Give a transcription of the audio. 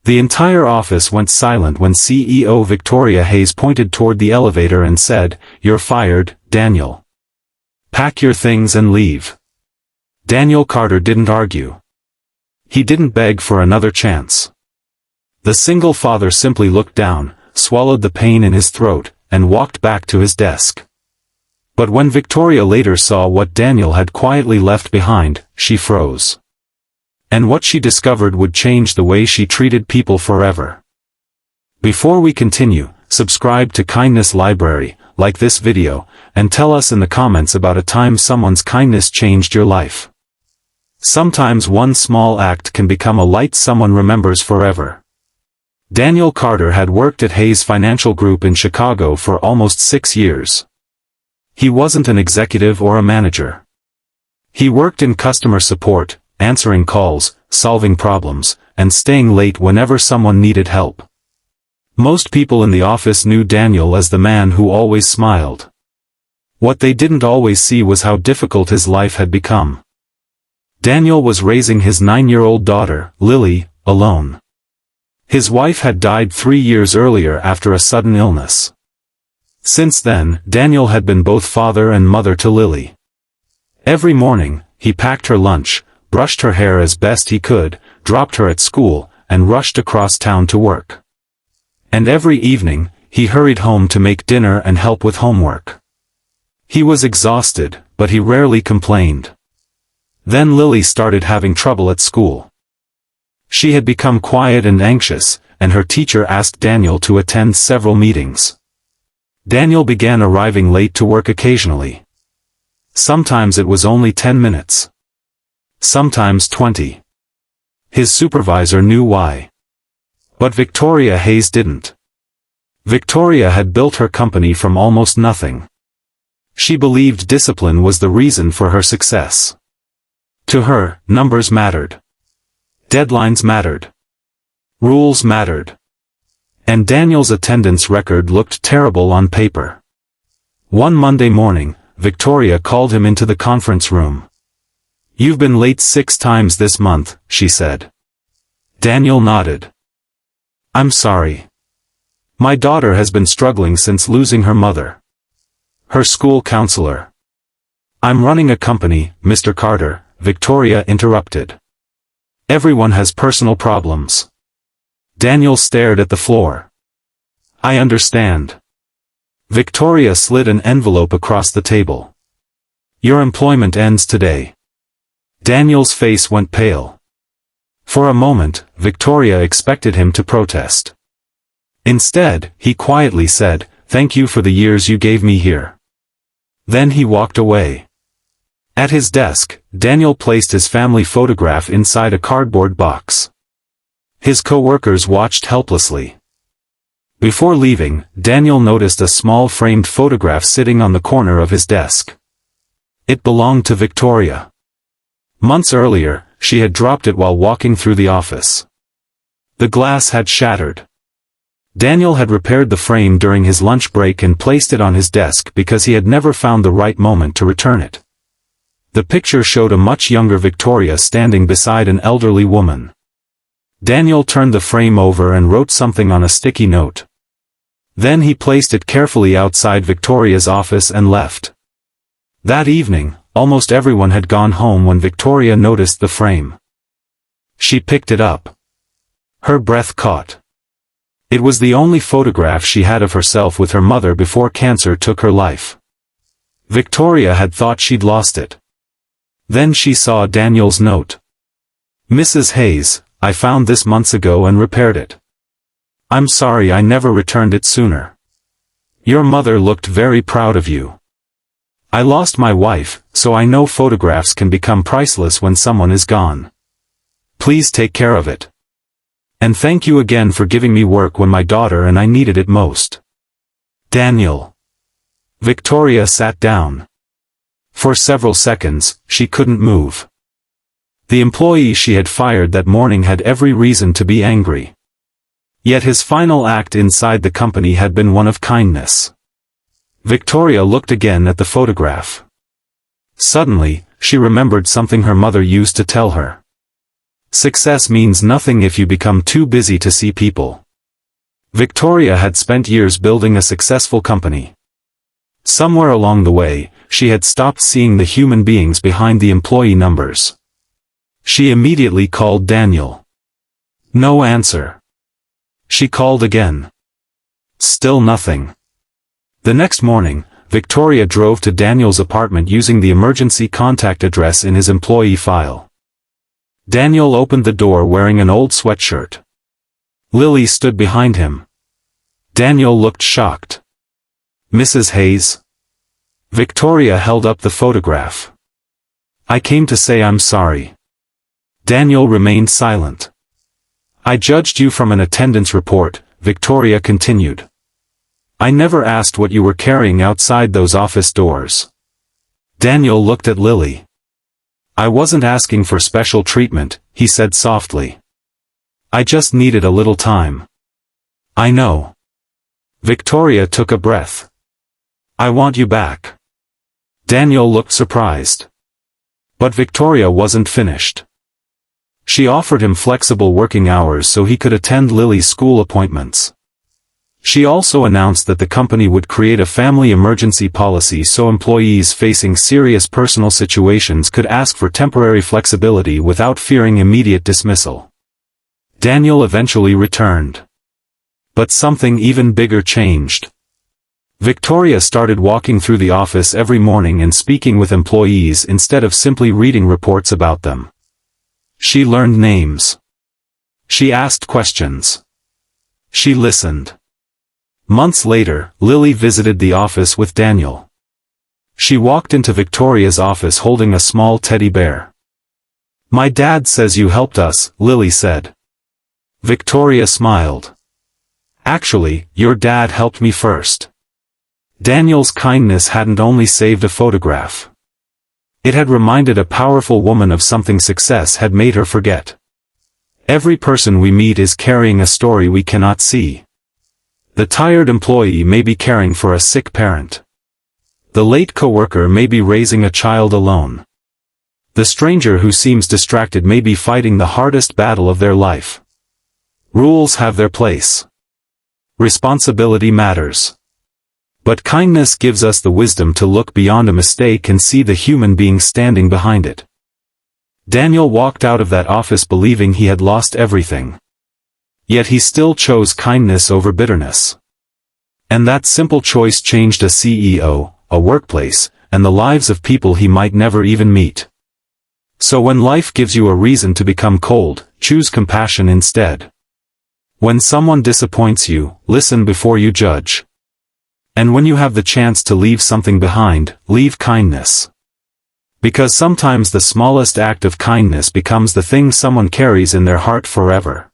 The entire office went silent when CEO Victoria Hayes pointed toward the elevator and said, "You're fired, Daniel. Pack your things and leave." Daniel Carter didn't argue. He didn't beg for another chance. The single father simply looked down, swallowed the pain in his throat, and walked back to his desk. But when Victoria later saw what Daniel had quietly left behind, she froze. And what she discovered would change the way she treated people forever. Before we continue, subscribe to Kindness Library, like this video, and tell us in the comments about a time someone's kindness changed your life. Sometimes one small act can become a light someone remembers forever. Daniel Carter had worked at Hayes Financial Group in Chicago for almost 6 years. He wasn't an executive or a manager. He worked in customer support, answering calls, solving problems, and staying late whenever someone needed help. Most people in the office knew Daniel as the man who always smiled. What they didn't always see was how difficult his life had become. Daniel was raising his 9-year-old daughter, Lily, alone. His wife had died 3 years earlier after a sudden illness. Since then, Daniel had been both father and mother to Lily. Every morning, he packed her lunch, brushed her hair as best he could, dropped her at school, and rushed across town to work. And every evening, he hurried home to make dinner and help with homework. He was exhausted, but he rarely complained. Then Lily started having trouble at school. She had become quiet and anxious, and her teacher asked Daniel to attend several meetings. Daniel began arriving late to work occasionally. Sometimes it was only 10 minutes. Sometimes 20. His supervisor knew why. But Victoria Hayes didn't. Victoria had built her company from almost nothing. She believed discipline was the reason for her success. To her, numbers mattered. Deadlines mattered. Rules mattered. And Daniel's attendance record looked terrible on paper. One Monday morning, Victoria called him into the conference room. "You've been late 6 times this month," she said. Daniel nodded. "I'm sorry. My daughter has been struggling since losing her mother. Her school counselor." "I'm running a company, Mr. Carter," Victoria interrupted. "Everyone has personal problems." Daniel stared at the floor. "I understand." Victoria slid an envelope across the table. "Your employment ends today." Daniel's face went pale. For a moment, Victoria expected him to protest. Instead, he quietly said, "Thank you for the years you gave me here." Then he walked away. At his desk, Daniel placed his family photograph inside a cardboard box. His co-workers watched helplessly. Before leaving, Daniel noticed a small framed photograph sitting on the corner of his desk. It belonged to Victoria. Months earlier, she had dropped it while walking through the office. The glass had shattered. Daniel had repaired the frame during his lunch break and placed it on his desk because he had never found the right moment to return it. The picture showed a much younger Victoria standing beside an elderly woman. Daniel turned the frame over and wrote something on a sticky note. Then he placed it carefully outside Victoria's office and left. That evening, almost everyone had gone home when Victoria noticed the frame. She picked it up. Her breath caught. It was the only photograph she had of herself with her mother before cancer took her life. Victoria had thought she'd lost it. Then she saw Daniel's note. "Mrs. Hayes, I found this months ago and repaired it. I'm sorry I never returned it sooner. Your mother looked very proud of you. I lost my wife, so I know photographs can become priceless when someone is gone. Please take care of it. And thank you again for giving me work when my daughter and I needed it most. Daniel." Victoria sat down. For several seconds, she couldn't move. The employee she had fired that morning had every reason to be angry. Yet his final act inside the company had been one of kindness. Victoria looked again at the photograph. Suddenly, she remembered something her mother used to tell her. Success means nothing if you become too busy to see people. Victoria had spent years building a successful company. Somewhere along the way, she had stopped seeing the human beings behind the employee numbers. She immediately called Daniel. No answer. She called again. Still nothing. The next morning, Victoria drove to Daniel's apartment using the emergency contact address in his employee file. Daniel opened the door wearing an old sweatshirt. Lily stood behind him. Daniel looked shocked. Mrs. Hayes? Victoria held up the photograph. I came to say I'm sorry. Daniel remained silent. I judged you from an attendance report, Victoria continued. I never asked what you were carrying outside those office doors. Daniel looked at Lily. I wasn't asking for special treatment, he said softly. I just needed a little time. I know. Victoria took a breath. I want you back. Daniel looked surprised. But Victoria wasn't finished. She offered him flexible working hours so he could attend Lily's school appointments. She also announced that the company would create a family emergency policy so employees facing serious personal situations could ask for temporary flexibility without fearing immediate dismissal. Daniel eventually returned. But something even bigger changed. Victoria started walking through the office every morning and speaking with employees instead of simply reading reports about them. She learned names. She asked questions. She listened. Months later, Lily visited the office with Daniel. She walked into Victoria's office holding a small teddy bear. My dad says you helped us, Lily said. Victoria smiled. Actually, your dad helped me first. Daniel's kindness hadn't only saved a photograph. It had reminded a powerful woman of something success had made her forget. Every person we meet is carrying a story we cannot see. The tired employee may be caring for a sick parent. The late coworker may be raising a child alone. The stranger who seems distracted may be fighting the hardest battle of their life. Rules have their place. Responsibility matters. But kindness gives us the wisdom to look beyond a mistake and see the human being standing behind it. Daniel walked out of that office believing he had lost everything. Yet he still chose kindness over bitterness. And that simple choice changed a CEO, a workplace, and the lives of people he might never even meet. So when life gives you a reason to become cold, choose compassion instead. When someone disappoints you, listen before you judge. And when you have the chance to leave something behind, leave kindness. Because sometimes the smallest act of kindness becomes the thing someone carries in their heart forever.